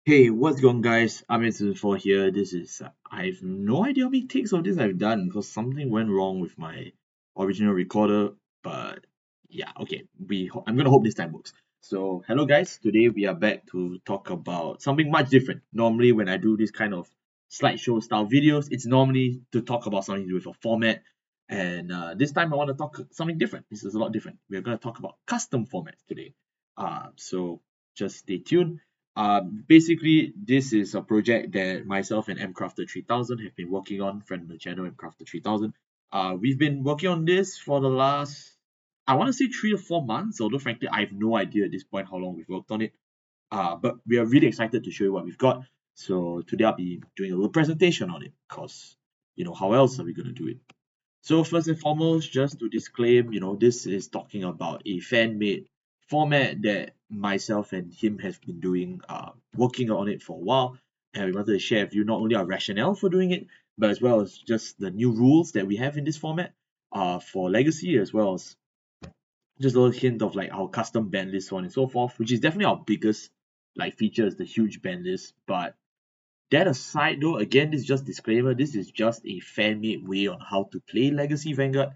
Hey, what's going on, guys? I'm in 4 here. This is I have no idea how many takes of this I've done because something went wrong with my original recorder. But yeah, okay. I'm gonna hope this time works. So, hello guys. Today we are back to talk about something much different. Normally, when I do this kind of slideshow style videos, it's normally to talk about something to do with a format. And this time I want to talk something different. This is a lot different. We're gonna talk about custom formats today. So just stay tuned. Basically, this is a project that myself and mcrafter 3000 have been working on, friend of the channel mcrafter 3000. We've been working on this for the last, I want to say 3 or 4 months, although frankly, I have no idea at this point how long we've worked on it. But we are really excited to show you what we've got. So today I'll be doing a little presentation on it because, how else are we going to do it? So first and foremost, just to disclaim, this is talking about a fan-made format that myself and him have been doing, working on it for a while, and we wanted to share with you not only our rationale for doing it, but as well as just the new rules that we have in this format, for Legacy, as well as just a little hint of like our custom band list, so on and so forth, which is definitely our biggest like feature is the huge band list. But that aside though, again, this is just disclaimer, this is just a fan-made way on how to play Legacy Vanguard,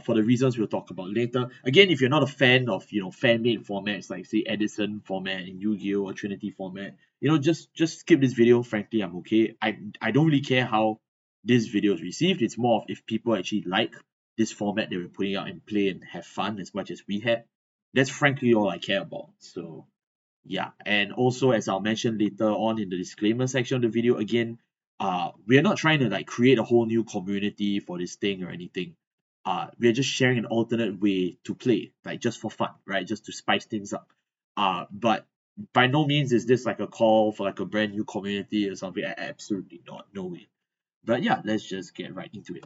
for the reasons we'll talk about later. Again, if you're not a fan of fan-made formats like say Edison format in Yu-Gi-Oh or Trinity format, just skip this video. Frankly, I'm okay. I don't really care how this video is received. It's more of if people actually like this format that we're putting out and play and have fun as much as we had. That's frankly all I care about. So yeah, and also as I'll mention later on in the disclaimer section of the video, again, we're not trying to like create a whole new community for this thing or anything. We're just sharing an alternate way to play, like just for fun, right? Just to spice things up. But by no means is this like a call for like a brand new community or something. Absolutely not, no way. But yeah, let's just get right into it.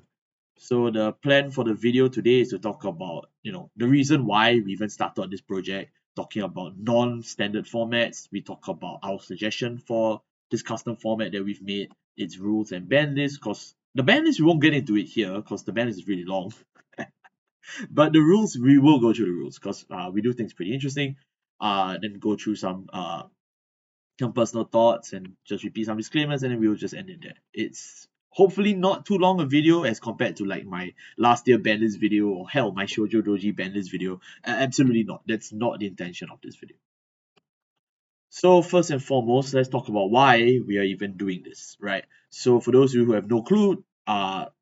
So the plan for the video today is to talk about, the reason why we even started this project, talking about non-standard formats. We talk about our suggestion for this custom format that we've made, its rules and ban list, because the ban list we won't get into it here because the ban list is really long. But the rules, we will go through the rules because we do things pretty interesting. Then go through some personal thoughts and just repeat some disclaimers, and then we will just end it there. It's hopefully not too long a video as compared to like my last year bandlist video or hell my shoujo doji bandlist video. Absolutely not. That's not the intention of this video. So first and foremost, let's talk about why we are even doing this, right? So for those of you who have no clue,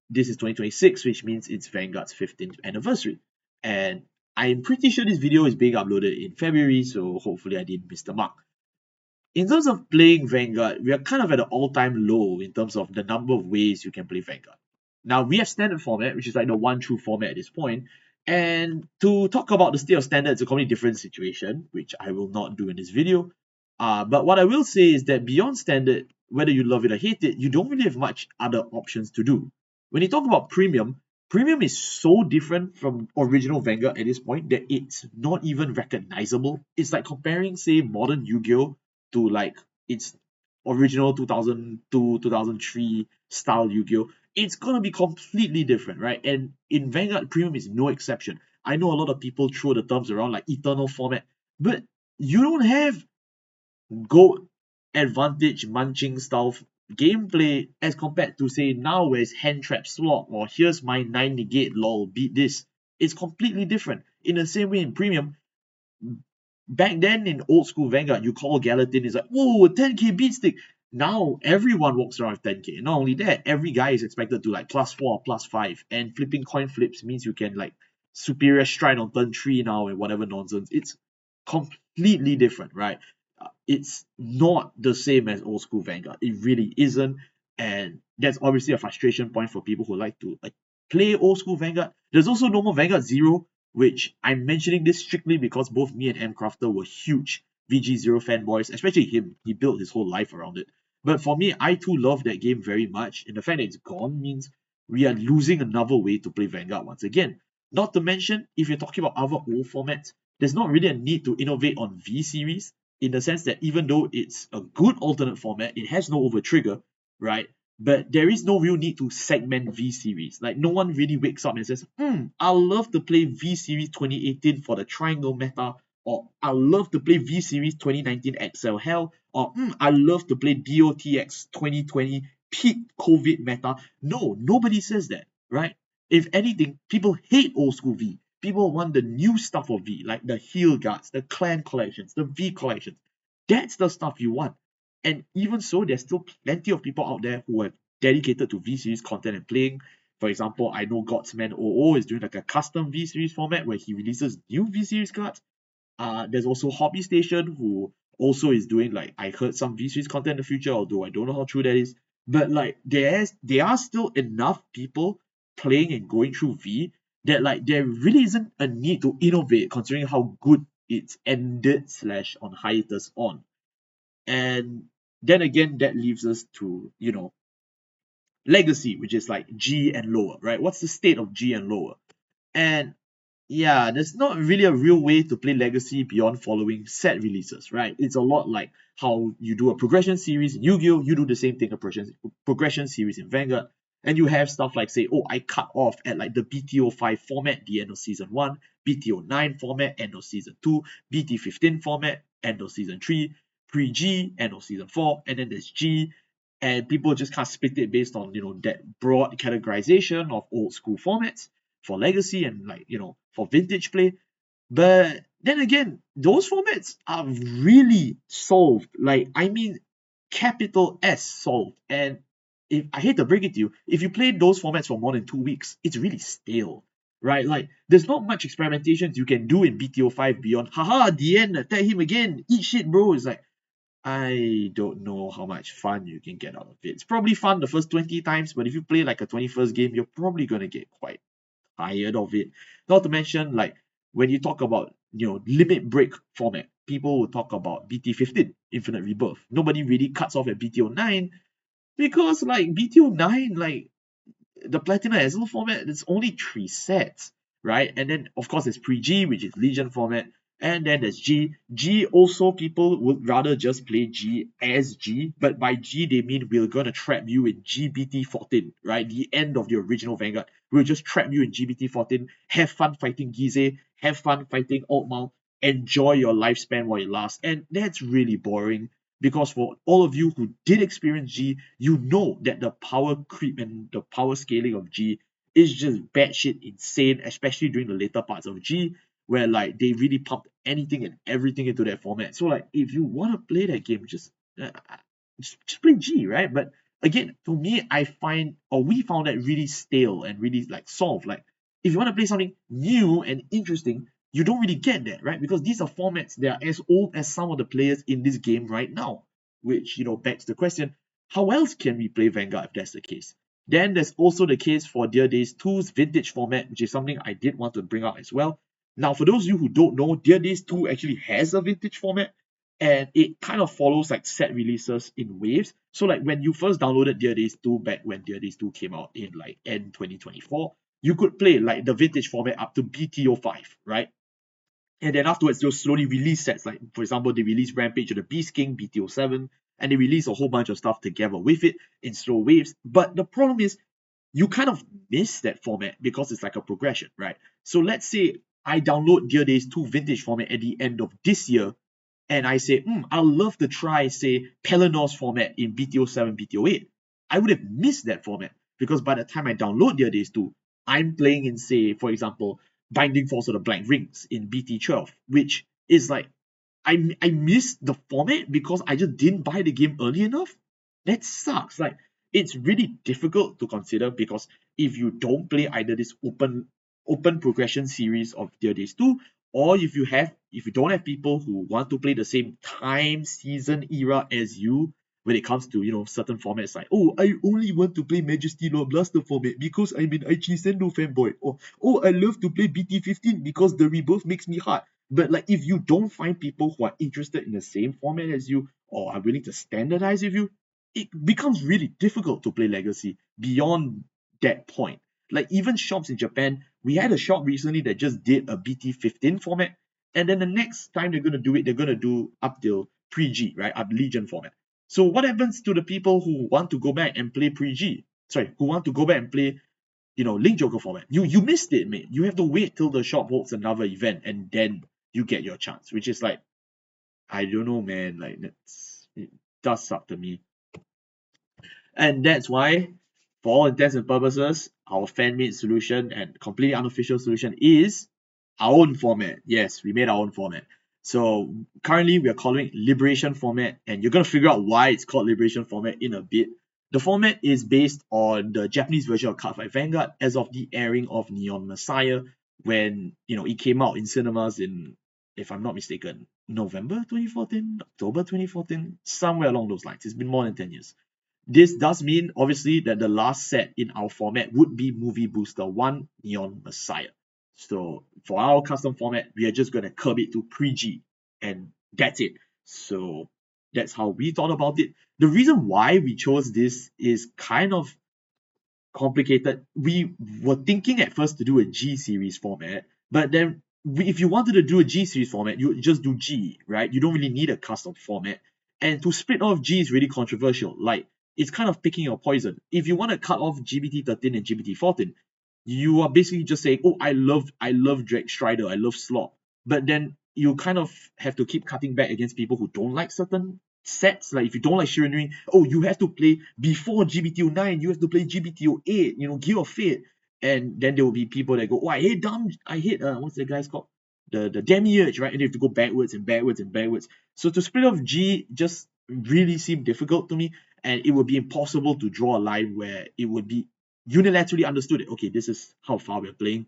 this is 2026, which means it's Vanguard's 15th anniversary, and I'm pretty sure this video is being uploaded in February, so hopefully I didn't miss the mark. In terms of playing Vanguard, we are kind of at an all-time low in terms of the number of ways you can play Vanguard. Now, we have standard format, which is like the one true format at this point. And to talk about the state of standard, it's a completely different situation, which I will not do in this video. But what I will say is that beyond standard, whether you love it or hate it, you don't really have much other options to do. When you talk about premium, premium is so different from original Vanguard at this point that it's not even recognizable. It's like comparing, say, modern Yu-Gi-Oh to like its original 2002 2003 style Yu-Gi-Oh, it's gonna be completely different, right? And in Vanguard, premium is no exception. I know a lot of people throw the terms around like eternal format, but you don't have gold advantage munching style gameplay as compared to say now where it's hand trap swap or here's my 9 negate lol beat this. It's completely different. In the same way in premium, back then in old school Vanguard, you call Gallatin is like, whoa, 10k beat stick. Now everyone walks around with 10k. Not only that, every guy is expected to like +4, +5, and flipping coin flips means you can like superior stride on turn 3 now and whatever nonsense. It's completely different, right? It's not the same as old school Vanguard. It really isn't, and that's obviously a frustration point for people who like to like play old school Vanguard. There's also no more Vanguard Zero, which I'm mentioning this strictly because both me and mcrafter were huge VG0 fanboys, especially him. He built his whole life around it. But for me, I too love that game very much, and the fact that it's gone means we are losing another way to play Vanguard once again. Not to mention, if you're talking about other old formats, there's not really a need to innovate on V series in the sense that even though it's a good alternate format, it has no over trigger, right? But there is no real need to segment V series. Like no one really wakes up and says, I love to play V series 2018 for the triangle meta or I love to play V Series 2019 XL Hell, or I love to play DOTX 2020 peak COVID meta. No, nobody says that, right? If anything, people hate old school V. People want the new stuff of V, like the Heal Guards, the Clan collections, the V collections. That's the stuff you want. And even so, there's still plenty of people out there who have dedicated to V Series content and playing. For example, I know Godsman OO is doing like a custom V Series format where he releases new V Series cards. There's also Hobby Station who also is doing like I heard some V Series content in the future, although I don't know how true that is. But like there are still enough people playing and going through V that like there really isn't a need to innovate considering how good it's ended slash on hiatus on. And then again that leaves us to, legacy, which is like G and lower, right? What's the state of G and lower? And yeah, there's not really a real way to play Legacy beyond following set releases, right? It's a lot like how you do a progression series in Yu-Gi-Oh! You do the same thing, a progression series in Vanguard. And you have stuff like, say, oh, I cut off at like the BTO 5 format, the end of season 1, BTO 9 format, end of season 2, BT 15 format, end of season 3, pre-G, end of season 4, and then there's G. And people just can't split it based on, that broad categorization of old school formats for legacy and like for vintage play. But then again, those formats are really solved, like I mean capital S solved. And if I hate to break it to you, if you play those formats for more than 2 weeks, it's really stale, right? Like there's not much experimentation you can do in BTO 5 beyond haha the end attack him again, eat shit bro. It's like I don't know how much fun you can get out of it. It's probably fun the first 20 times, but if you play like a 21st game, you're probably gonna get quite tired of it. Not to mention, like when you talk about limit break format, people will talk about BT15 Infinite Rebirth. Nobody really cuts off at BTO 9 because like BTO 9, like the Platinum Azul format, it's only 3 sets, right? And then of course there's pre-G, which is Legion format, and then there's G. G also people would rather just play G as G, but by G they mean we're gonna trap you in GBT14, right? The end of the original Vanguard. We'll just trap you in GBT14, have fun fighting Gize, have fun fighting Altmal, enjoy your lifespan while it lasts. And that's really boring because for all of you who did experience G, you know that the power creep and the power scaling of G is just batshit insane, especially during the later parts of G, where like they really pumped anything and everything into that format. So like if you want to play that game, just play G, right? But again, to me, we found that really stale and really like soft. Like if you want to play something new and interesting, you don't really get that, right? Because these are formats that are as old as some of the players in this game right now, which begs the question, how else can we play Vanguard if that's the case? Then there's also the case for Dear Days 2's vintage format, which is something I did want to bring up as well. Now, for those of you who don't know, Dear Days 2 actually has a vintage format, and it kind of follows like set releases in waves. So like when you first downloaded Dear Days 2 back when Dear Days 2 came out in like end 2024, you could play like the vintage format up to BTO 5, right? And then afterwards, they'll slowly release sets. Like, for example, they release Rampage of the Beast King, BTO 7, and they release a whole bunch of stuff together with it in slow waves. But the problem is, you kind of miss that format because it's like a progression, right? So let's say I download Dear Days 2 vintage format at the end of this year, and I say, I'd love to try, say, Pelinor's format in BTO 7, BTO 8. I would have missed that format because by the time I download Dear Days 2, I'm playing in, say, for example, Binding Force of the Blank Rings in BT12, which is like, I missed the format because I just didn't buy the game early enough. That sucks. Like, it's really difficult to consider because if you don't play either this open progression series of Dear Days 2, or if you don't have people who want to play the same time season era as you when it comes to certain formats, like I only want to play Majesty Lord Blaster format because I'm an Aichi Sendo fanboy, or I love to play BT15 because the rebirth makes me hard. But like if you don't find people who are interested in the same format as you or are willing to standardize with you, it becomes really difficult to play Legacy beyond that point. Like even shops in Japan, we had a shop recently that just did a BT15 format, and then the next time they're gonna do it, they're gonna do up till pre-G, right? Up Legion format. So what happens to the people who want to go back and play pre-G? Sorry, who want to go back and play, Link Joker format? You missed it, mate. You have to wait till the shop holds another event and then you get your chance, which is like, I don't know, man, like it does suck to me. And that's why, for all intents and purposes, our fan-made solution and completely unofficial solution is our own format. Yes, we made our own format. So currently we are calling it Liberation format, and you're gonna figure out why it's called Liberation format in a bit. The format is based on the Japanese version of Cardfight Vanguard as of the airing of Neon Messiah when it came out in cinemas in, if I'm not mistaken, November 2014, October 2014, somewhere along those lines. It's been more than 10 years. This does mean, obviously, that the last set in our format would be Movie Booster 1 Neon Messiah. So for our custom format, we are just going to curb it to pre-G, and that's it. So that's how we thought about it. The reason why we chose this is kind of complicated. We were thinking at first to do a G series format, but then if you wanted to do a G series format, you would just do G, right? You don't really need a custom format. And to split off G is really controversial. Like, it's kind of picking your poison. If you want to cut off GBT13 and GBT14, you are basically just saying, oh, I love Drake Strider, I love Slot. But then you kind of have to keep cutting back against people who don't like certain sets. Like, if you don't like Shiranui, oh, you have to play before GBTO9, you have to play GBTO8, Gear of Fate. And then there will be people that go, oh, I hate what's that guy's called? The Demiurge, right? And they have to go backwards and backwards and backwards. So to split off G just really seemed difficult to me, and it would be impossible to draw a line where it would be unilaterally understood that, okay, this is how far we're playing.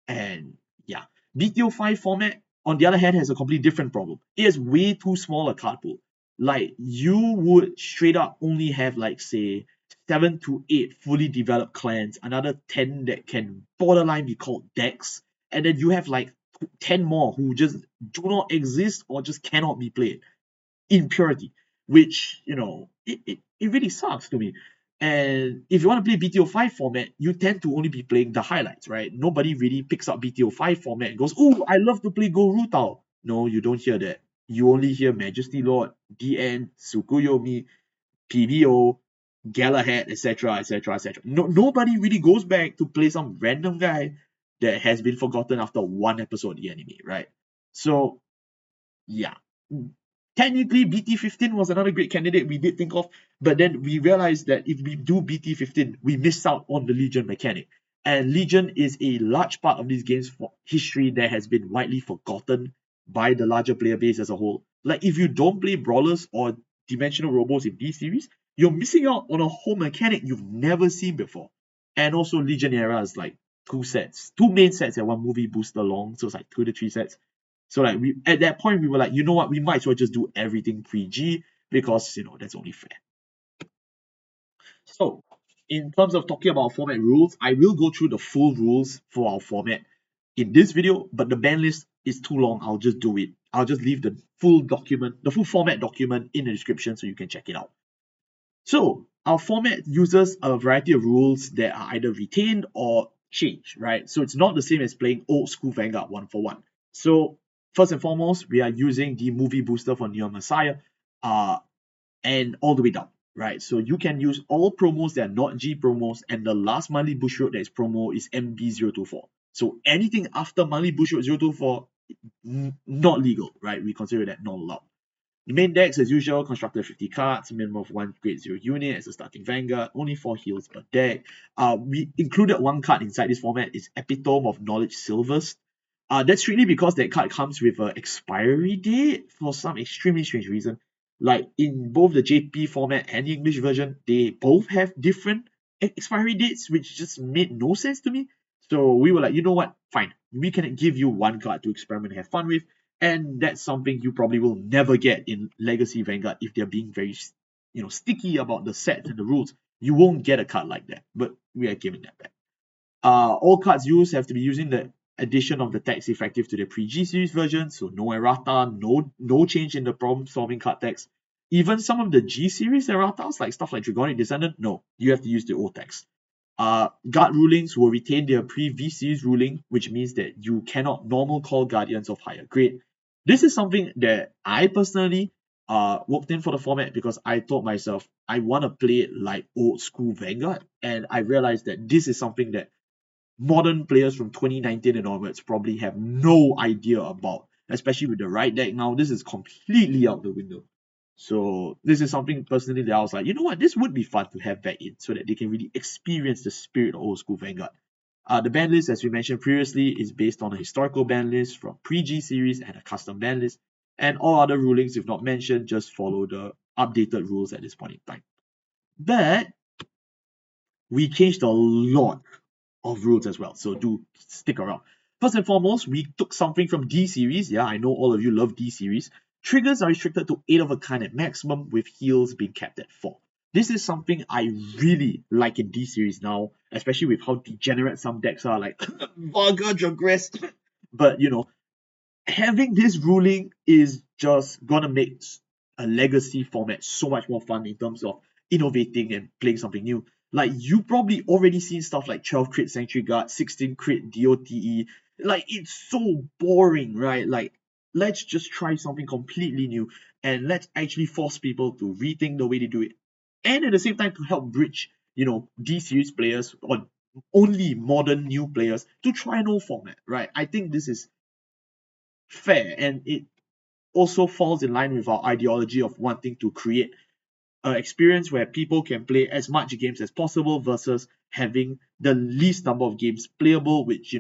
And yeah, BTO5 format, on the other hand, has a completely different problem. It has way too small a card pool. Like, you would straight up only have, like, say, 7 to 8 fully developed clans, another 10 that can borderline be called decks, and then you have like 10 more who just do not exist or just cannot be played in purity, which, it really sucks to me. And if you want to play BTO5 format, you tend to only be playing the highlights, right? Nobody really picks up BTO5 format and goes, oh, I love to play Go Rutao. No, you don't hear that. You only hear Majesty Lord, DN, Tsukuyomi, PBO, Galahad, etc., etc., etc. Nobody really goes back to play some random guy that has been forgotten after one episode of the anime, right? So, yeah. Technically, BT15 was another great candidate we did think of, but then we realized that if we do BT15, we miss out on the Legion mechanic. And Legion is a large part of this game's history that has been widely forgotten by the larger player base as a whole. Like, if you don't play Brawlers or Dimensional Robos in B series, you're missing out on a whole mechanic you've never seen before. And also, Legion Era is like two main sets and one movie booster long, so it's like 2 to 3 sets. So like at that point we were like, you know what, we might as well just do everything pre-G because that's only fair. So in terms of talking about format rules, I will go through the full rules for our format in this video, but the ban list is too long. I'll just do it. I'll just leave the full format document in the description so you can check it out. So our format uses a variety of rules that are either retained or changed, right? So it's not the same as playing old school Vanguard 1-for-1. So first and foremost, we are using the movie booster for Neon Messiah, and all the way down, right? So you can use all promos that are not G promos, and the last monthly bush road that is promo is MB024. So anything after monthly bush road 024, not legal, right? We consider that not allowed. The main decks, as usual, constructed 50 cards, minimum of 1 grade 0 unit as a starting Vanguard, only 4 heals per deck. We included one card inside this format, it's Epitome of Knowledge Silvers. That's really because that card comes with an expiry date for some extremely strange reason. Like in both the JP format and the English version, they both have different expiry dates, which just made no sense to me. So we were like, you know what, fine, we can give you one card to experiment and have fun with. And that's something you probably will never get in Legacy Vanguard if they're being very, sticky about the sets and the rules. You won't get a card like that, but we are giving that back. All cards used have to be using the addition of the text effective to the pre-G series version, so no errata, no change in the problem-solving card text. Even some of the G series erratas, like stuff like Dragonic Descendant, no, you have to use the old text. Guard rulings will retain their pre-V series ruling, which means that you cannot normal call guardians of higher grade. This is something that I personally worked in for the format because I told myself I want to play it like old school Vanguard, and I realized that this is something that modern players from 2019 and onwards probably have no idea about. especially with the right deck now. This is completely out the window. So this is something personally that I was like, you know what, this would be fun to have back in so that they can really experience the spirit of old school Vanguard. The ban list, as we mentioned previously, is based on a historical ban list from pre-G series and a custom ban list, and all other rulings, if not mentioned, just follow the updated rules at this point in time. But we changed a lot of rules as well, so do stick around. First and foremost, we took something from D series. Yeah, I know all of you love D series. Triggers are restricted to 8 of a kind at maximum, with heals being capped at 4. This is something I really like in D series now, especially with how degenerate some decks are, like Vanguard Regress. But having this ruling is just gonna make a legacy format so much more fun in terms of innovating and playing something new. Like, you probably already seen stuff like 12 crit Sanctuary Guard, 16 crit DOTE. Like, it's so boring, right? Like, let's just try something completely new and let's actually force people to rethink the way they do it. And at the same time, to help bridge, D series players or only modern new players to try an old format, right? I think this is fair, and it also falls in line with our ideology of wanting to create an experience where people can play as much games as possible versus having the least number of games playable, which,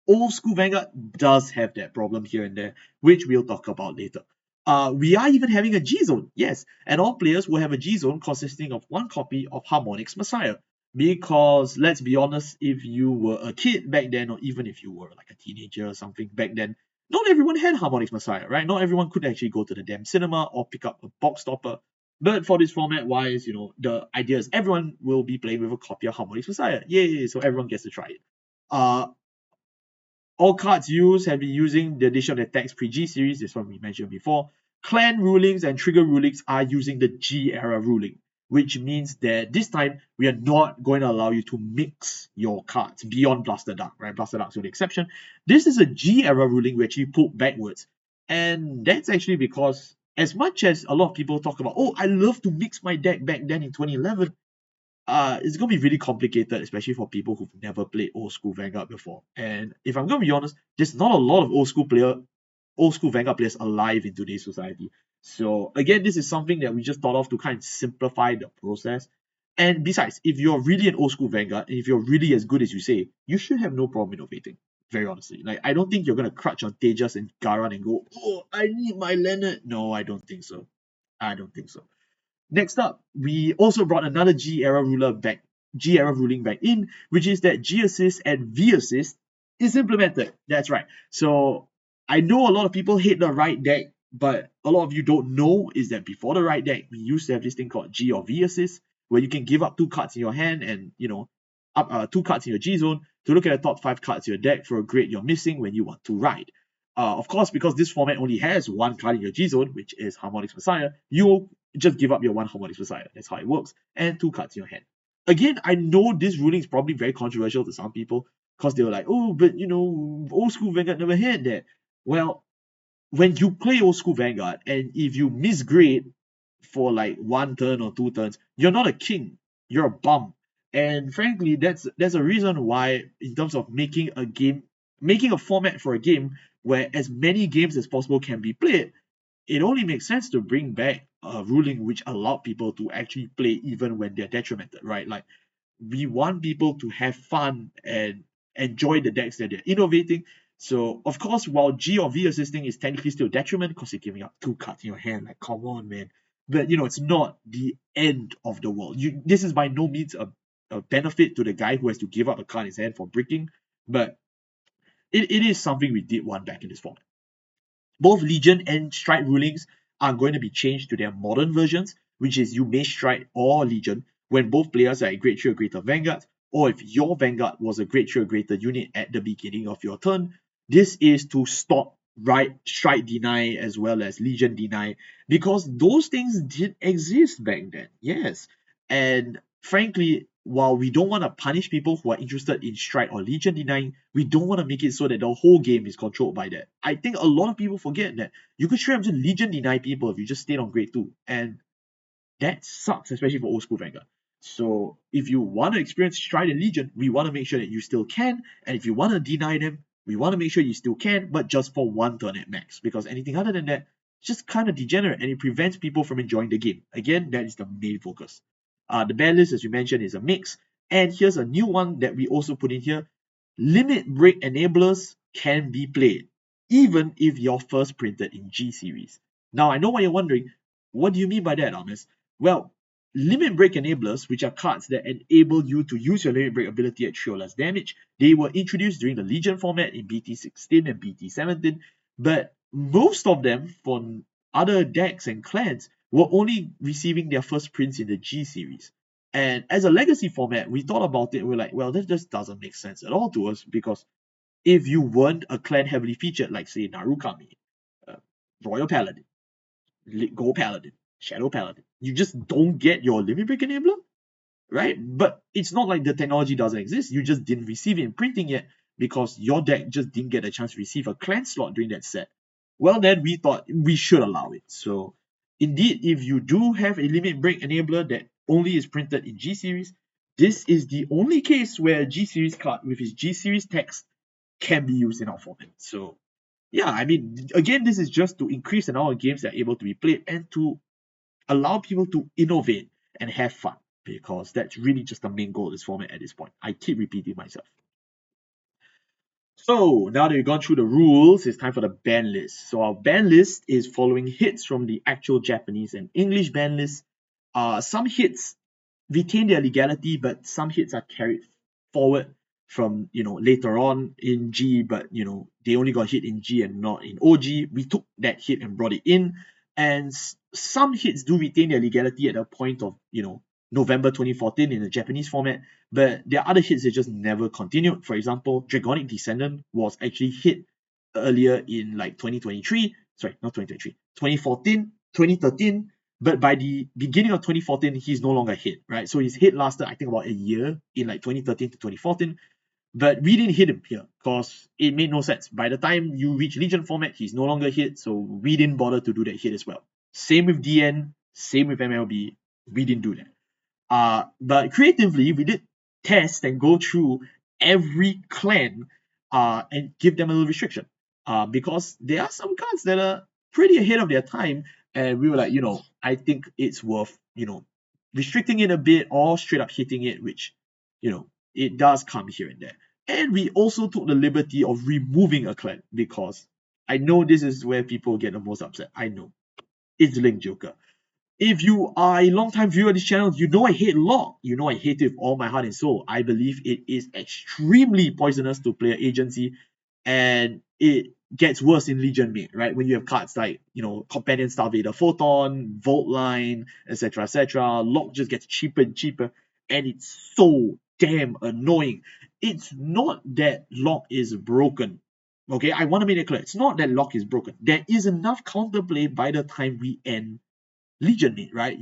old school Vanguard does have that problem here and there, which we'll talk about later. We are even having a G zone, yes, and all players will have a G zone consisting of one copy of Harmonix Messiah. Because let's be honest, if you were a kid back then, or even if you were like a teenager or something back then, not everyone had Harmonix Messiah, right? Not everyone could actually go to the damn cinema or pick up a box stopper. But for this format wise, the idea is everyone will be playing with a copy of Harmonix Messiah. Yay! So everyone gets to try it. All cards used have been using the addition of the text pre-G series, this one we mentioned before. Clan rulings and trigger rulings are using the G era ruling, which means that this time we are not going to allow you to mix your cards beyond Blaster Dark, right? Blaster Dark's the exception. This is a G era ruling we actually pulled backwards. And that's actually because, as much as a lot of people talk about, oh, I love to mix my deck back then in 2011, it's gonna be really complicated, especially for people who've never played old school Vanguard before. And if I'm gonna be honest, there's not a lot of old school Vanguard players alive in today's society. So again, this is something that we just thought of to kind of simplify the process. And besides, if you're really an old school Vanguard, and if you're really as good as you say, you should have no problem innovating. Very honestly. Like, I don't think you're gonna crutch on Tejas and Garan and go, oh, I need my Leonard. No, I don't think so. I don't think so. Next up, we also brought another G era ruling back in, which is that G assist and V assist is implemented. That's right. So I know a lot of people hate the right deck, but a lot of you don't know is that before the right deck, we used to have this thing called G or V assist, where you can give up 2 cards in your hand and up 2 cards in your G zone to look at the top 5 cards in your deck for a grade you're missing when you want to ride. Of course, because this format only has 1 card in your G zone, which is Harmonix Messiah, you just give up your 1 Harmonix Messiah. That's how it works. And 2 cards in your hand. Again, I know this ruling is probably very controversial to some people because they were like, oh, but old school Vanguard never had that. Well, when you play old school Vanguard and if you misgrade for like 1 turn or 2 turns, you're not a king. You're a bum. And frankly, there's a reason why, in terms of making a format for a game where as many games as possible can be played, it only makes sense to bring back a ruling which allowed people to actually play even when they're detrimented, right? Like, we want people to have fun and enjoy the decks that they're innovating. So, of course, while G or V assisting is technically still detriment because you're giving up 2 cards in your hand, like, come on, man. But, it's not the end of the world. This is by no means a benefit to the guy who has to give up a card in his hand for bricking, but it is something we did want back in this format. Both Legion and Strike rulings are going to be changed to their modern versions, which is you may Strike or Legion when both players are a grade 3 or greater Vanguard, or if your Vanguard was a grade 3 or greater unit at the beginning of your turn. This is to stop Strike deny as well as Legion deny, because those things did exist back then, yes. And frankly, while we don't want to punish people who are interested in Strike or Legion denying, we don't want to make it so that the whole game is controlled by that. I think a lot of people forget that you could straight up just Legion deny people if you just stayed on grade 2. And that sucks, especially for old school Vanguard. So if you want to experience Strike and Legion, we want to make sure that you still can. And if you want to deny them, We want to make sure you still can, but just for one turn at max, because anything other than that just kind of degenerate and it prevents people from enjoying the game. Again, that is the main focus. The ban list, as you mentioned, is a mix. And here's a new one that we also put in here. Limit break enablers can be played, even if you're first printed in G series. Now, I know what you're wondering. What do you mean by that, Amis? Well, limit break enablers, which are cards that enable you to use your limit break ability at 3 or less damage, they were introduced during the Legion format in BT16 and BT17, but most of them from other decks and clans were only receiving their first prints in the G series. And as a legacy format, we thought about it. We're like, well, that just doesn't make sense at all to us, because if you weren't a clan heavily featured, like say Narukami, uh, Royal Paladin, Gold Paladin, Shadow Paladin, you just don't get your Limit Break Enabler, right? But it's not like the technology doesn't exist. You just didn't receive it in printing yet because your deck just didn't get a chance to receive a clan slot during that set. Well, then we thought we should allow it. So, indeed, if you do have a Limit Break Enabler that only is printed in G Series, this is the only case where a G Series card with its G Series text can be used in our format. So, yeah, I mean, again, this is just to increase the number of games that are able to be played and to allow people to innovate and have fun, because that's really just the main goal of this format at this point. I keep repeating myself. So now that we've gone through the rules, it's time for the ban list. So our ban list is following hits from the actual Japanese and English ban list. Some hits retain their legality, but some hits are carried forward from later on in G, but they only got hit in G and not in OG. We took that hit and brought it in, and some hits do retain their legality at a point of November 2014 in the Japanese format, but there are other hits that just never continued. For example, Dragonic Descendant was actually hit earlier in like 2023, sorry, not 2023, 2014, 2013, but by the beginning of 2014, he's no longer hit, right? So his hit lasted, I think, about a year in like 2013 to 2014. But we didn't hit him here because it made no sense. By the time you reach Legion format, he's no longer hit, so we didn't bother to do that hit as well. Same with DN, same with MLB, we didn't do that. But creatively, we did test and go through every clan and give them a little restriction. Because there are some cards that are pretty ahead of their time, and we were like, I think it's worth, restricting it a bit or straight up hitting it, which, it does come here and there. And we also took the liberty of removing a clan, because I know this is where people get the most upset. I know. It's Link Joker. If you are a long-time viewer of this channel, you know I hate Lock. You know I hate it with all my heart and soul. I believe it is extremely poisonous to player agency, and it gets worse in Legion mid, right? When you have cards like, Companion Starvader, Photon, Volt Line, etc., etc. Lock just gets cheaper and cheaper, and it's so damn annoying. It's not that Lock is broken. Okay, I want to make it clear. It's not that Lock is broken. There is enough counterplay by the time we end Legion mid, right?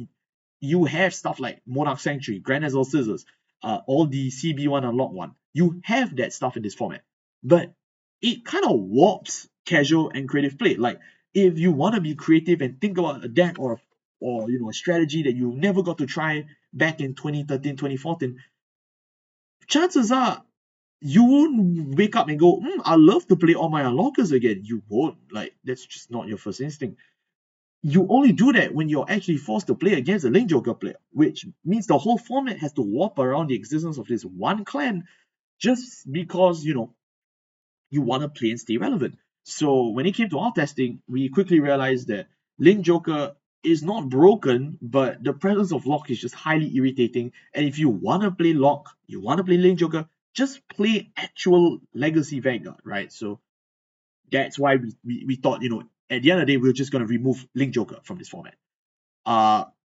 You have stuff like Monarch Sanctuary, Grand Azul Scissors, all the CB1 Unlock 1. You have that stuff in this format. But it kind of warps casual and creative play. Like, if you want to be creative and think about a deck or a strategy that you never got to try back in 2013, 2014, chances are you won't wake up and go, I love to play all my unlockers again. You won't. Like, that's just not your first instinct. You only do that when you're actually forced to play against a Link Joker player, which means the whole format has to warp around the existence of this one clan just because, you want to play and stay relevant. So when it came to our testing, we quickly realized that Link Joker is not broken, but the presence of Lock is just highly irritating. And if you want to play Lock, you want to play Link Joker, just play actual Legacy Vanguard, right? So that's why we thought, at the end of the day, we're just going to remove Link Joker from this format.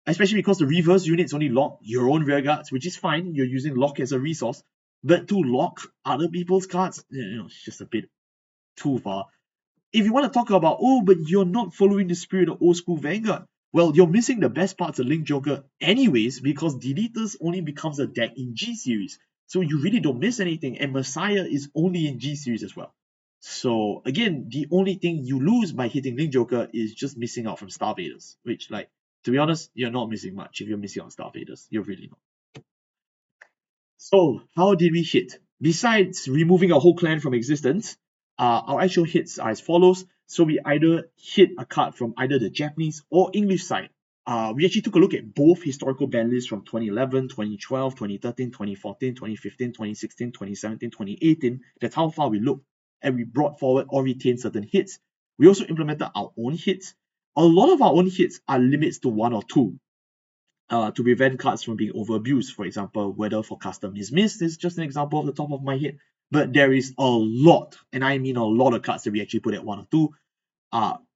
Especially because the reverse units only lock your own rear guards, which is fine. You're using Lock as a resource. But to lock other people's cards, it's just a bit too far. If you want to talk about, but you're not following the spirit of old school Vanguard, well, you're missing the best parts of Link Joker anyways, because Deleters only becomes a deck in G series. So you really don't miss anything, and Messiah is only in G series as well. So again, the only thing you lose by hitting Link Joker is just missing out from Starvaders, which, to be honest, you're not missing much if you're missing on Starvaders. You're really not. So how did we hit? Besides removing a whole clan from existence, our actual hits are as follows. So we either hit a card from either the Japanese or English side. We actually took a look at both historical ban lists from 2011, 2012, 2013, 2014, 2015, 2016, 2017, 2018. That's how far we looked. And we brought forward or retained certain hits. We also implemented our own hits. A lot of our own hits are limits to one or two. To prevent cards from being over abused. For example, whether for custom dismiss is just an example off the top of my head. But there is a lot, and I mean a lot of cards that we actually put at 1 or 2.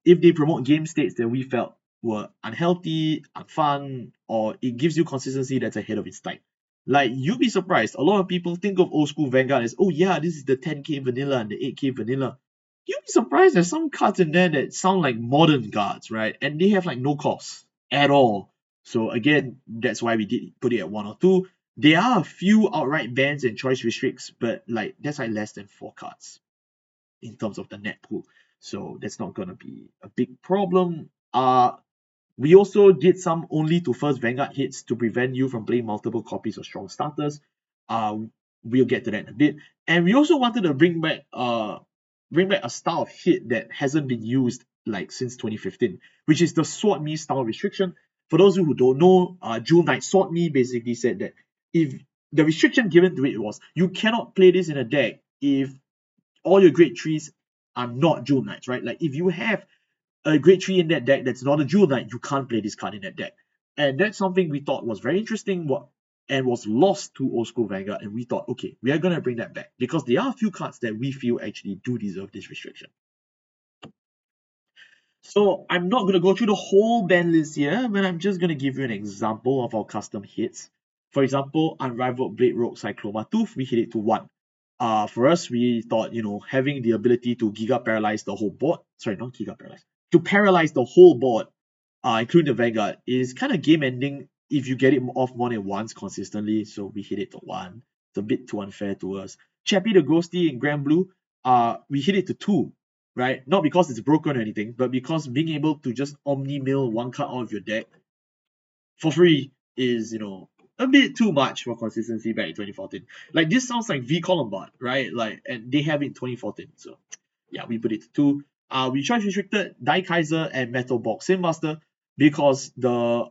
If they promote game states that we felt were unhealthy, unfun, or it gives you consistency that's ahead of its time. Like, you'd be surprised. A lot of people think of old school Vanguard as, oh yeah, this is the 10k vanilla and the 8k vanilla. You'd be surprised there's some cards in there that sound like modern cards, right? And they have like no cost at all. So again, that's why we did put it at 1 or 2. There are a few outright bans and choice restricts, but like that's like less than 4 cards in terms of the net pool. So that's not gonna be a big problem. We also did some only to first Vanguard hits to prevent you from playing multiple copies of strong starters. We'll get to that in a bit. And we also wanted to bring back a style of hit that hasn't been used like since 2015, which is the Sword Me style restriction. For those who don't know, Jewel Knight Sword Me basically said that if the restriction given to it was you cannot play this in a deck if all your grade 3s are not Jewel Knights, right? Like if you have a grade 3 in that deck that's not a Jewel Knight, you can't play this card in that deck. And that's something we thought was very interesting and was lost to old school Vanguard. And we thought, okay, we are going to bring that back because there are a few cards that we feel actually do deserve this restriction. So I'm not going to go through the whole ban list here, but I'm just going to give you an example of our custom hits. For example, Unrivaled Blade Rogue Cycloma Tooth, we hit it to 1. For us, we thought, having the ability to Giga Paralyze the whole board, sorry, not Giga Paralyze, to paralyze the whole board, including the Vanguard, is kind of game ending if you get it off more than once consistently. So we hit it to 1. It's a bit too unfair to us. Chappie the Ghosty in Grand Blue, we hit it to 2, right? Not because it's broken or anything, but because being able to just Omni Mill one card out of your deck for free is, a bit too much for consistency back in 2014. Like, this sounds like V Columbard, right? Like, and they have it in 2014. So yeah, we put it to 2. We choice restricted Die Kaiser and Metal Box Sinbuster because the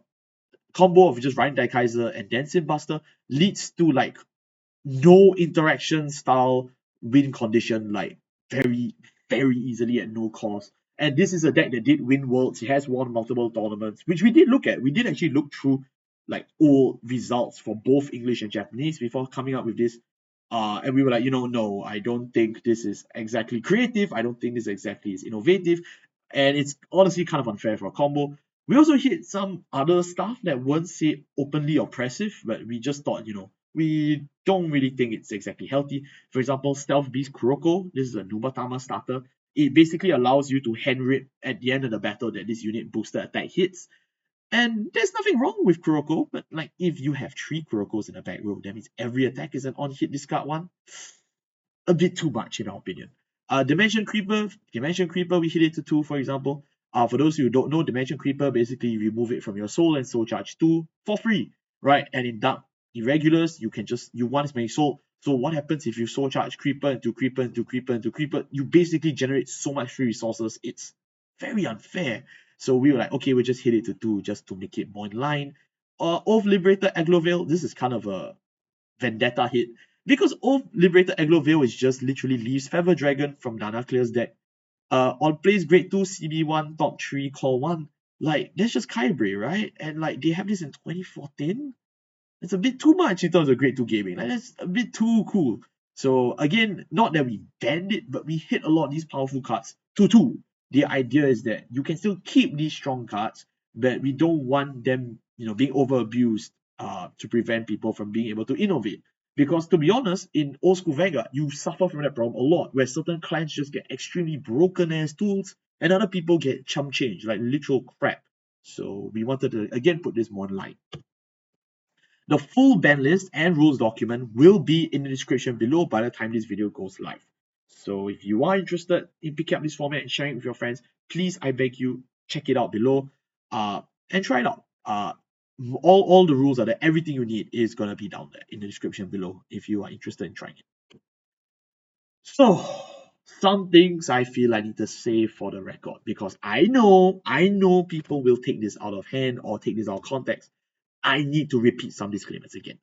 combo of just running Die Kaiser and then Sinbuster leads to like no interaction style win condition, like very, very easily at no cost. And this is a deck that did win worlds. It has won multiple tournaments, which we did look at. We did actually look through like old results for both English and Japanese before coming up with this. And we were like, no, I don't think this is exactly creative. I don't think this exactly is innovative. And it's honestly kind of unfair for a combo. We also hit some other stuff that weren't say openly oppressive, but we just thought, we don't really think it's exactly healthy. For example, Stealth Beast Kuroko, this is a Nubatama starter. It basically allows you to hand rip at the end of the battle that this unit boosted attack hits. And there's nothing wrong with Kuroko, but like if you have 3 Kurokos in a back row, that means every attack is an on-hit discard 1. A bit too much in our opinion. Dimension Creeper, we hit it to 2, for example. For those who don't know, Dimension Creeper, basically you remove it from your soul and soul charge 2 for free, right? And in Dark Irregulars, you want as many soul. So what happens if you soul charge Creeper into Creeper into Creeper into Creeper? You basically generate so much free resources. It's very unfair. So we were like, okay, we'll just hit it to 2 just to make it more in line. Oath Liberator Aglovale, this is kind of a Vendetta hit. Because Oath Liberator Aglovale is just literally leaves Feather Dragon from Nana Clear's deck. On plays grade 2, CB1, top 3, call 1. Like, that's just Kybre, right? And like, they have this in 2014? It's a bit too much in terms of grade 2 gaming. Like, that's a bit too cool. So again, not that we banned it, but we hit a lot of these powerful cards to 2. The idea is that you can still keep these strong cards, but we don't want them, being over abused to prevent people from being able to innovate. Because to be honest, in old school Vanguard, you suffer from that problem a lot, where certain clients just get extremely broken as tools, and other people get chump change, like literal crap. So we wanted to again put this more in line. The full ban list and rules document will be in the description below by the time this video goes live. So if you are interested in picking up this format and sharing it with your friends, please, I beg you, check it out below and try it out. All the rules are there. Everything you need is going to be down there in the description below if you are interested in trying it. So Some things I feel I need to say for the record because I know people will take this out of hand or take this out of context. I need to repeat some disclaimers again.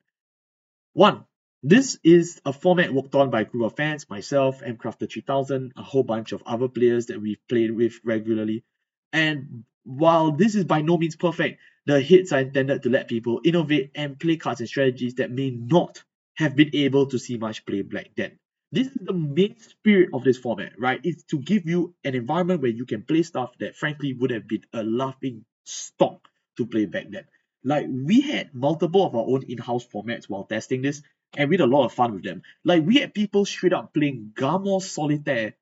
One, this is a format worked on by a group of fans, myself, mcrafter3000, a whole bunch of other players that we've played with regularly. And while this is by no means perfect, the hits are intended to let people innovate and play cards and strategies that may not have been able to see much play back then. This is the main spirit of this format, right? It's to give you an environment where you can play stuff that frankly would have been a laughing stock to play back then. Like, we had multiple of our own in-house formats while testing this, and we had a lot of fun with them. Like, we had people straight up playing Gamor Solitaire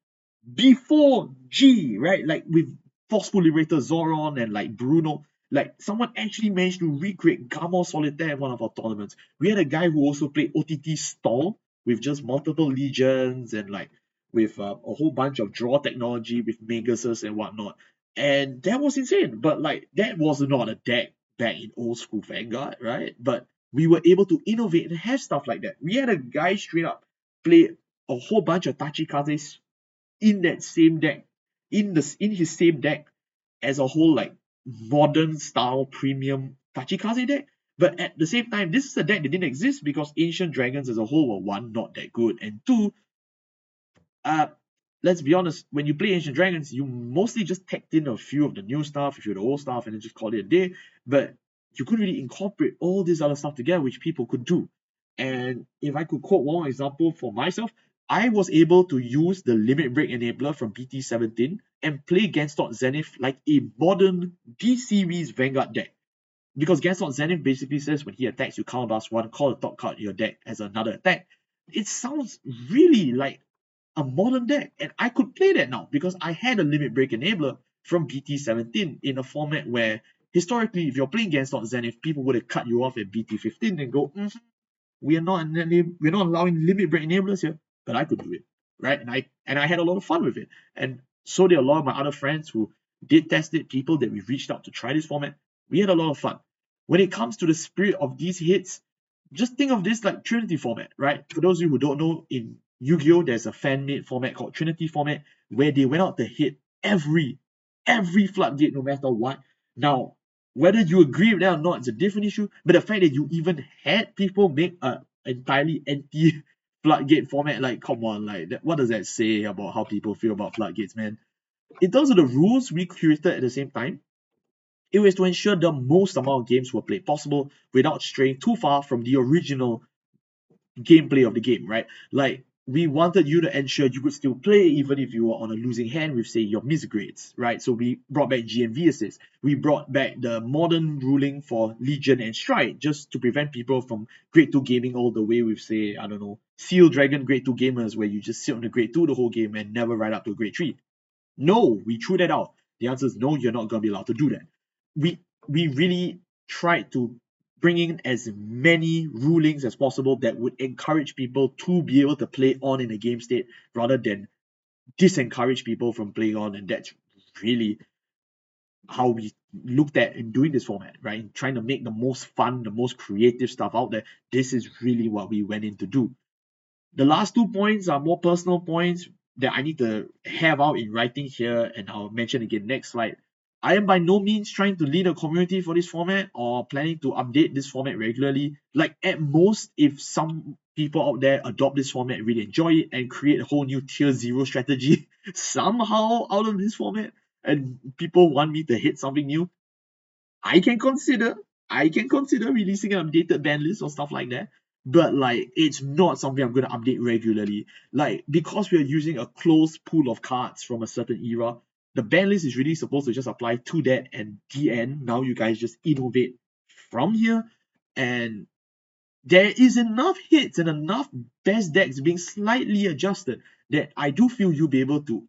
before G, right? Like with Forceful Liberator Zoron and like Bruno. Like, someone actually managed to recreate Gamor Solitaire in one of our tournaments. We had a guy who also played OTT Stall with just multiple legions and like with a whole bunch of draw technology with Megasus and whatnot. And that was insane. But like, that was not a deck back in old school Vanguard, right? But we were able to innovate and have stuff like that. We had a guy straight up play a whole bunch of Tachikaze in that same deck, in his same deck as a whole like modern style premium Tachikaze deck. But at the same time, this is a deck that didn't exist because Ancient Dragons as a whole were one, not that good, and two, uh, let's be honest, when you play Ancient Dragons, you mostly just tacked in a few of the new stuff, a few of the old stuff, and then just call it a day. But you couldn't really incorporate all this other stuff together, which people could do. And if I could quote one example for myself, I was able to use the Limit Break Enabler from BT17 and play Genstot Zenith like a modern D-Series Vanguard deck. Because Genstot Zenith basically says when he attacks, you counterblast one, call the top card of your deck as another attack. It sounds really like a modern deck, and I could play that now because I had a Limit Break Enabler from BT17 in a format where historically, if you're playing against Zenith, people would have cut you off at BT15 and go, we're not allowing Limit Break Enablers here, but I could do it, right? And I had a lot of fun with it, and so did a lot of my other friends who did test it, people that we reached out to try this format. We had a lot of fun. When it comes to the spirit of these hits, just think of this like Trinity format, right? For those of you who don't know, in Yu-Gi-Oh, there's a fan-made format called Trinity format where they went out to hit every floodgate no matter what. Now, whether you agree with that or not, it's a different issue. But the fact that you even had people make a entirely anti floodgate format, like, come on, like, what does that say about how people feel about floodgates, man? In terms of the rules we created at the same time, it was to ensure the most amount of games were played possible without straying too far from the original gameplay of the game, right? Like, we wanted you to ensure you could still play even if you were on a losing hand with, say, your misgrades, right? So we brought back GMV assist. We brought back the modern ruling for Legion and Stride just to prevent people from grade 2 gaming all the way with, say, I don't know, Seal Dragon grade 2 gamers where you just sit on the grade 2 the whole game and never ride up to grade 3. No, we threw that out. The answer is no, you're not going to be allowed to do that. We really tried to bring in as many rulings as possible that would encourage people to be able to play on in a game state rather than disencourage people from playing on. And that's really how we looked at in doing this format, right? In trying to make the most fun, the most creative stuff out there. This is really what we went in to do. The last 2 points are more personal points that I need to have out in writing here, and I'll mention again next slide. I am by no means trying to lead a community for this format or planning to update this format regularly. Like, at most, if some people out there adopt this format and really enjoy it and create a whole new tier 0 strategy somehow out of this format, and people want me to hit something new, I can consider releasing an updated ban list or stuff like that. But like, it's not something I'm gonna update regularly. Like, because we are using a closed pool of cards from a certain era, the ban list is really supposed to just apply to that and the end. Now you guys just innovate from here, and there is enough hits and enough best decks being slightly adjusted that I do feel you'll be able to,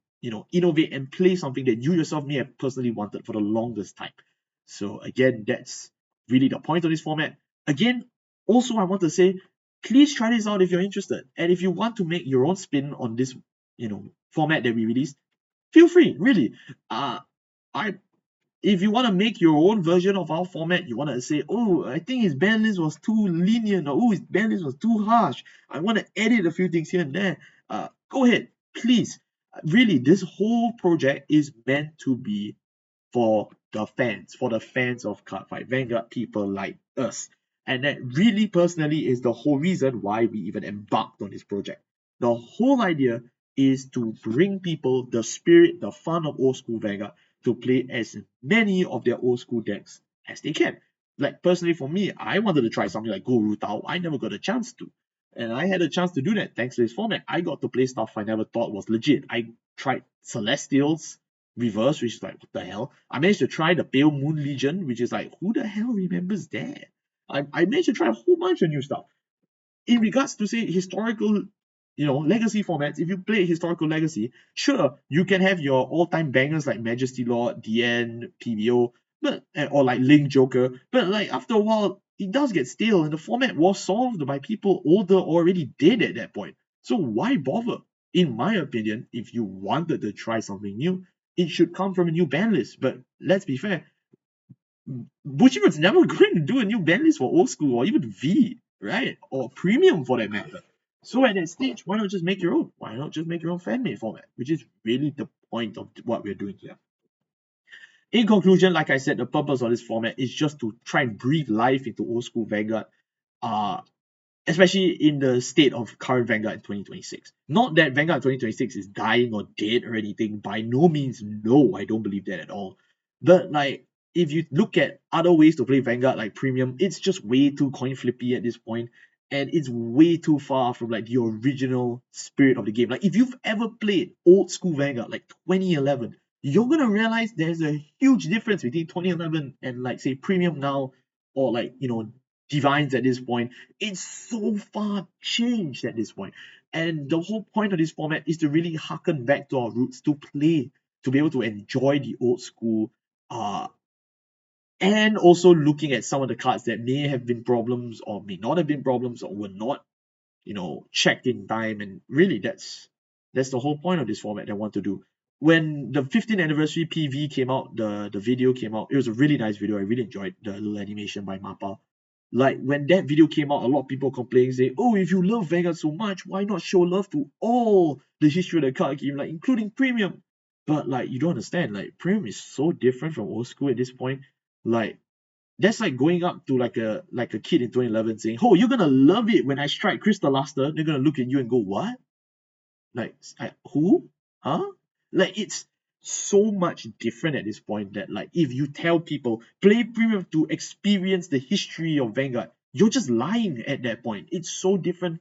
innovate and play something that you yourself may have personally wanted for the longest time. So again, that's really the point of this format. Again, also I want to say, please try this out if you're interested. And if you want to make your own spin on this, format that we released, feel free, really. I If you want to make your own version of our format, you want to say, oh, I think his ban list was too lenient, or oh, his ban list was too harsh, I want to edit a few things here and there, go ahead, please. Really, this whole project is meant to be for the fans of Cardfight, Vanguard people like us. And that really personally is the whole reason why we even embarked on this project. The whole idea is to bring people the spirit, the fun of old school Vanguard to play as many of their old school decks as they can. Like personally for me, I wanted to try something like Go Rutao. I never got a chance to. And I had a chance to do that thanks to this format. I got to play stuff I never thought was legit. I tried Celestials, Reverse, which is like, what the hell? I managed to try the Pale Moon Legion, which is like, who the hell remembers that? I managed to try a whole bunch of new stuff. In regards to, say, historical, legacy formats, if you play historical legacy, sure, you can have your all-time bangers like Majesty Lord, DN, PBO, but or like Link Joker, but like after a while, it does get stale, and the format was solved by people older already dead at that point. So why bother? In my opinion, if you wanted to try something new, it should come from a new ban list. But let's be fair, Bushiroad's never going to do a new ban list for old school or even V, right? Or premium for that matter. So at that stage, why not just make your own? Why not just make your own fan-made format? Which is really the point of what we're doing here. In conclusion, like I said, the purpose of this format is just to try and breathe life into old school Vanguard. Especially in the state of current Vanguard in 2026. Not that Vanguard 2026 is dying or dead or anything. By no means, no, I don't believe that at all. But like, if you look at other ways to play Vanguard like premium, it's just way too coin flippy at this point, and it's way too far from like the original spirit of the game. Like, if you've ever played old school Vanguard like 2011, you're gonna realize there's a huge difference between 2011 and like say premium now, or like divines at this point. It's so far changed at this point. And the whole point of this format is to really harken back to our roots, to play, to be able to enjoy the old school, and also looking at some of the cards that may have been problems or may not have been problems or were not, checked in time. And really, that's the whole point of this format that I want to do. When the 15th anniversary PV came out, the video came out, it was a really nice video. I really enjoyed the little animation by Mappa. Like, when that video came out, a lot of people complaining, saying, oh, if you love Vanguard so much, why not show love to all the history of the card game, like including premium? But like, you don't understand, like, premium is so different from old school at this point. Like, that's like going up to like a kid in 2011 saying, oh, you're gonna love it when I strike Crystal Luster. They're gonna look at you and go, what? Like, who? Huh? Like, it's so much different at this point that, like, if you tell people play premium to experience the history of Vanguard, you're just lying at that point. It's so different.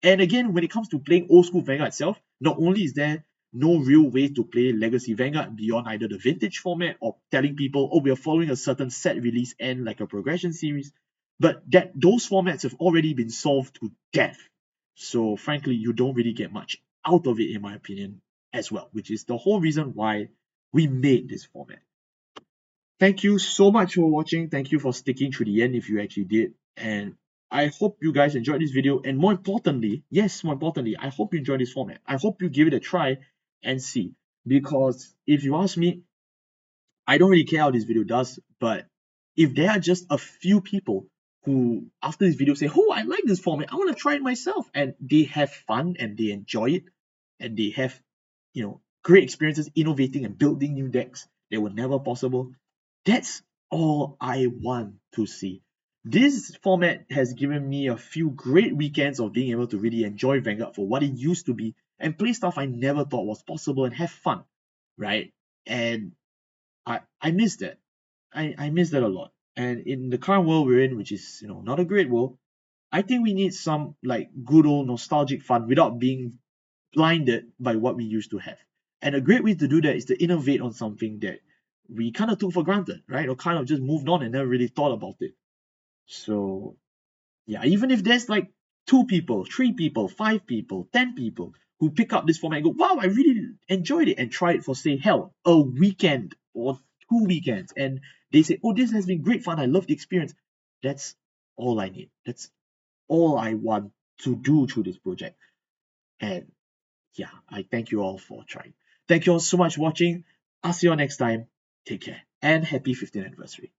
And again, when it comes to playing old school Vanguard itself, not only is there no real way to play Legacy Vanguard beyond either the vintage format or telling people, oh, we are following a certain set release and like a progression series, but that those formats have already been solved to death. So frankly, you don't really get much out of it, in my opinion, as well, which is the whole reason why we made this format. Thank you so much for watching. Thank you for sticking through the end if you actually did. And I hope you guys enjoyed this video. And more importantly, yes, more importantly, I hope you enjoyed this format. I hope you give it a try and see. Because if you ask me, I don't really care how this video does. But if there are just a few people who, after this video, say, oh, I like this format, I want to try it myself. And they have fun and they enjoy it. And they have, great experiences innovating and building new decks that were never possible. That's all I want to see. This format has given me a few great weekends of being able to really enjoy Vanguard for what it used to be and play stuff I never thought was possible and have fun, right? And I miss that. I miss that a lot. And in the current world we're in, which is not a great world, I think we need some like good old nostalgic fun without being blinded by what we used to have. And a great way to do that is to innovate on something that we kind of took for granted, right? Or kind of just moved on and never really thought about it. So, yeah, even if there's like 2 people, 3 people, 5 people, 10 people who pick up this format and go, wow, I really enjoyed it, and try it for, say, hell, a weekend or 2 weekends, and they say, oh, this has been great fun, I love the experience. That's all I need. That's all I want to do through this project. And yeah, I thank you all for trying. Thank you all so much for watching. I'll see you all next time. Take care and happy 15th anniversary.